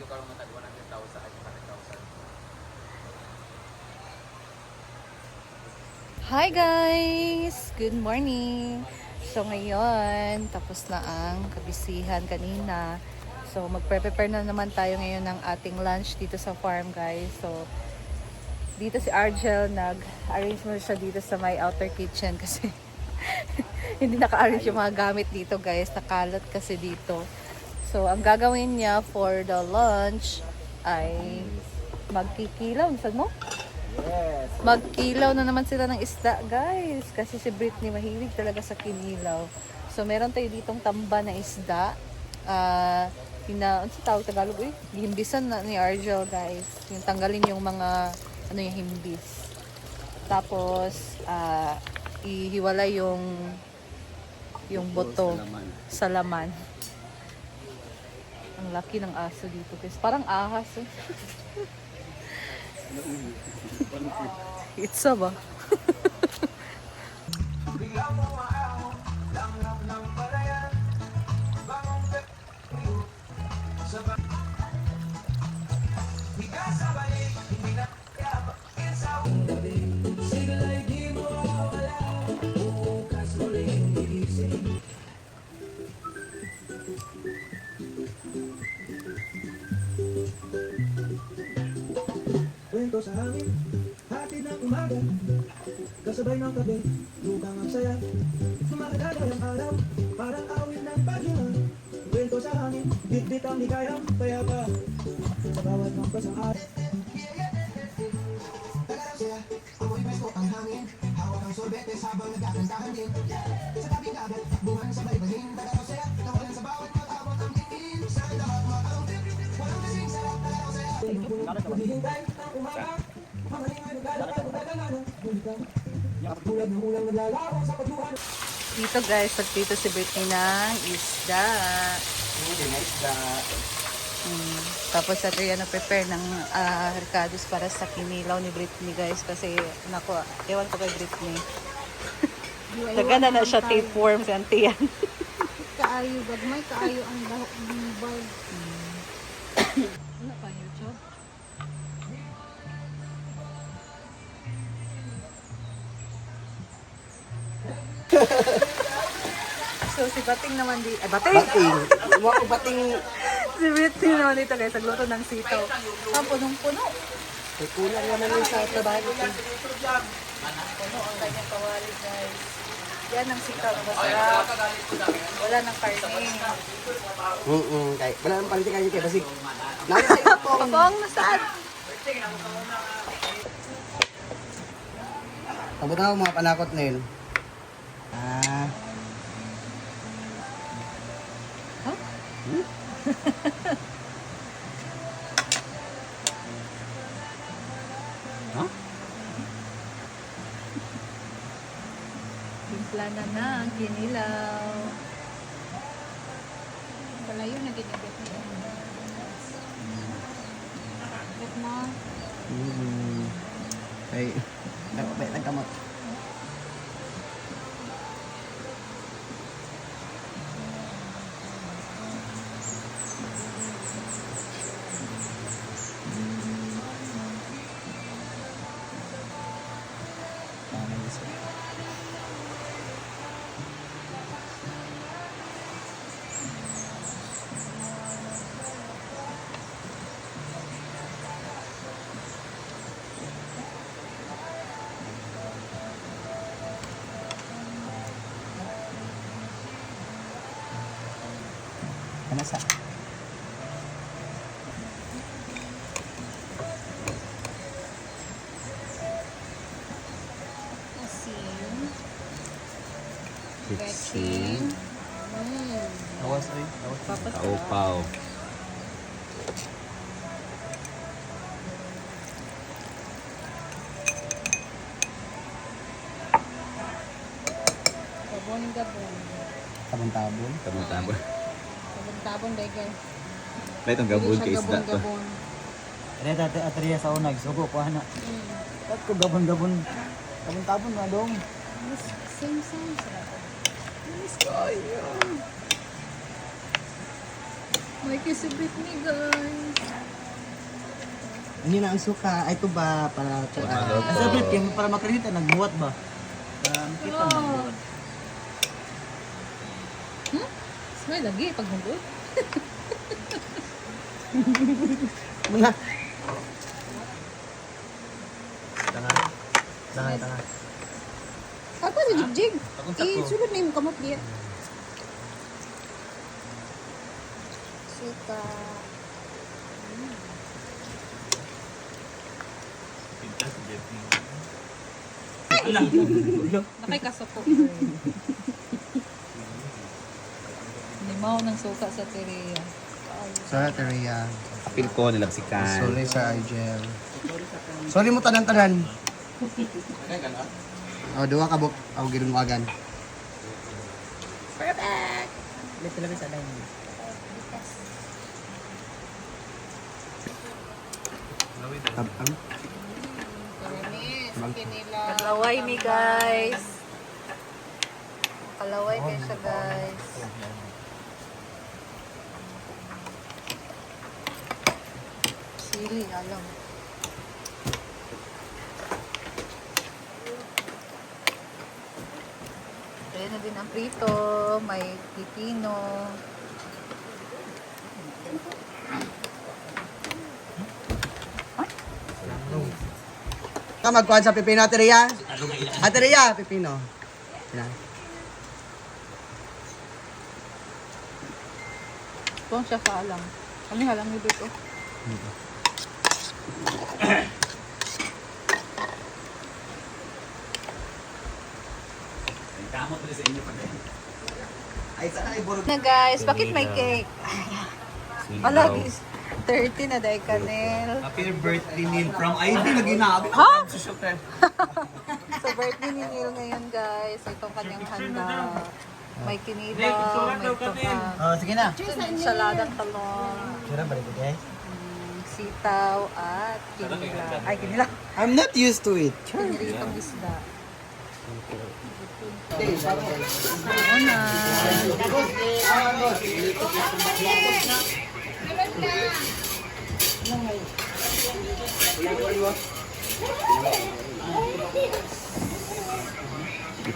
karon mo tag 100,000 at 100,000. Hi guys! Good morning! So ngayon, tapos na ang kabisihan kanina. So magpre-prepare na naman tayo ngayon ng ating lunch dito sa farm guys. So dito si Argel, nag-arrange mo siya dito sa my outer kitchen kasi hindi naka-arrange yung mga gamit dito guys. Nakalot kasi dito. So ang gagawin niya for the lunch ay magkikilaw. Saan mo? Yes. Magkilaw na naman sila ng isda, guys. Kasi si Britney mahilig talaga sa kinilaw. So, meron tayo ditong tamba na isda. Ano sa tawag Tagalog eh? Himbisan na ni Argel, guys. Yung tanggalin yung mga, yung himbis. Tapos, ihiwalay yung buto sa laman. Ang laki ng aso dito, guys. Parang ahas, eh. Itsa ba? Kwento sa hangin, hatid ng umaga, kasabay ng kape, lukang ang saya. Sumakadagay ang araw, parang awit ng paghinga. Kwento sa hangin, bitbit ang ligayang payapa. Sa bawat mampas ang araw. Tagaraw siya, amoy presko ang hangin, hawak ang sorbetes habang nagkakantahan din. Sa tabing dagat, buwan sa baybayin. Tagaraw siya, nawalan sa bawat pag-abot ang tingin. Sa lahat makaunti, walang kasing sarap. Tagaraw siya, maghihintay ang umaga. Mga hingay naglalakad, magdadalanan. Bulikang, tulad ng ulang naglalawang sa pagluhan. Dito guys, nagtito si Britney ng isda. Tapos sa Triya prepare ng ricados para sa kinilaw ni Britney guys. Kasi, naku, ewan ko kay Britney. Nagana na siya tapeworm sa antiyan. Kaayo gagmay, kaayo ang bag. Ano pa YouTube? So si Bating naman di... Bating! Bating. Si Britney naman dito guys, nagluto ng sitaw. Ang punong-puno. May kulang naman yung sa trabaho. Puno ang kanyang kawali guys. Yan ang sitaw na masarap. Wala ng karne. Kahit wala nang paliti kayo kaya basig. Pagong nasaan? Abot na ako mga panakot na yun. Timpla na ang kinilaw. Palayo na ginibet niya. Bet mo. Ay, nagkamot. Ano sa? Asin. Betsin. Awas ay. Kaupaw. Gabon. Tabon-tabon. Tabon-tabon. Gabon dahil guys. Lahat ang gabon kay isda to. Gabon. Ano dati atriya sa unag. Sugo ko ana. Ba't ko gabon-gabon? Tabon-tabon na dong. Same size. May kiss si Britney guys. Ano na ang suka? Ay, ito ba? Para ito. Maluto. Sabi, para makarita, nagbuhat ba? Para makita mo. Smile lagi pag hugot. Mga. Tanga. Apa si Jigjig? Sulod na yung kamot dia. Suka. Nakikasoko. Limaw ng suka sa tereya. Sorry, Teria. Apil ko nilagsikan. Sorry sa Igel. Sorry mo tanan-tanan. Oh, dua ka buk. Ako ginunwagan. Perfect! Labi sa dahil. Tabang. Kalaway mi guys. Kalaway kayo siya guys. Sili, alam. Ayan na din ang prito. May pipino. Ka magkuhan sa pipino, Teria? Teria, pipino. Yan. Tuwang siya sa alam. Ano yung alam niyo dito? Ay, sana iburog. Na guys, bakit may cake? Alagis. 30 na dahil kanil. Happy birthday Neil from Ivy. Lagi na abi. Ha? Social time. So birthday ni Neil ngayon guys. Ito kanyang handa. May kinilaw, may tukang. Oh, sige na. Saladang talong, Sira balik ko, guys. sitaw at kinilaw. Ay, kinilaw. I'm not used to it. Kiniritong isda. Ano na?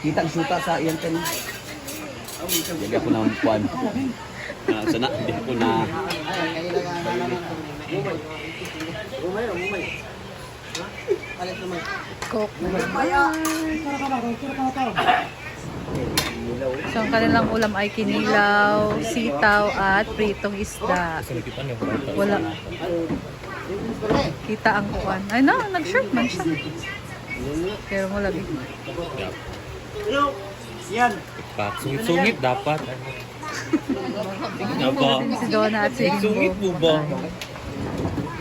Kita ang suka sa iyan kan. Jadi ako na kuan. Sana hindi ako na Coke. So, ang kanilang ulam ay kinilaw, sitaw, at pritong isda. Wala. Kita ang kuwan. Ay na, nag-shirt man siya. Pero mo labi. sungit dapat. Apa? Si Donna at si Sungit Rimbo. mo ba?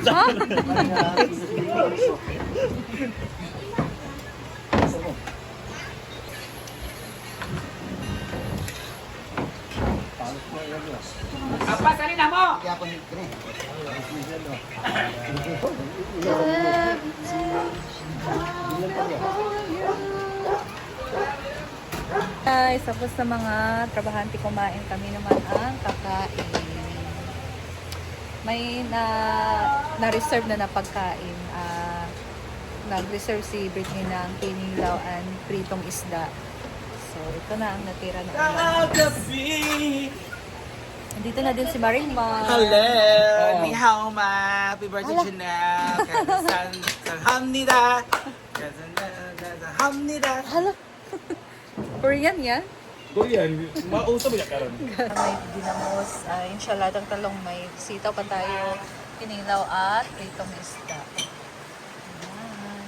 Ha? Guys, tapos sa mga trabahante kumain, kami naman ang kakain. May na-reserve na pagkain. Nag-reserve si Britney ng kinilaw and pritong isda. So, ito na ang natira na ulam. Nandito na din si Marimar. Hello, ni hao ma, happy birthday Janelle. 감사합니다. 감사합니다. Hala. Korean yan? Korean, mausap ya karon. May dinamos, inshallah, ang talong may sitaw pa tayo, kinilaw at pritong isda.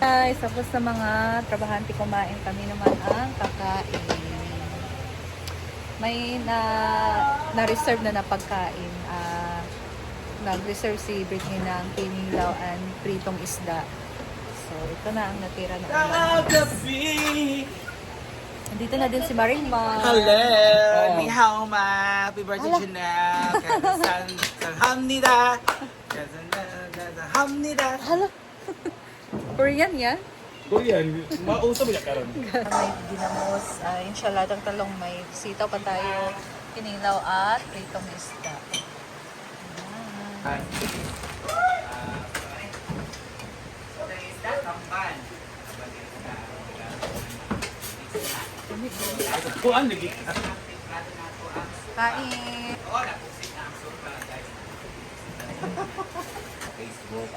Guys, tapos sa mga trabahante kumain, kami naman ang kakain. May na-reserve na pagkain. Nag-reserve si Britney ng kinilaw and pritong isda. So, ito na ang natira na ulam. Nandito na din si Marimar. Hello, ni hao ma, happy birthday Janelle. 감사합니다. 감사합니다. Hala. Korean yan? Korean, mausap ya karon. May dinamos, inshallah, ang talong may sitaw pa tayo, kinilaw at pritong isda. Kuan lagi. Kain. Facebook,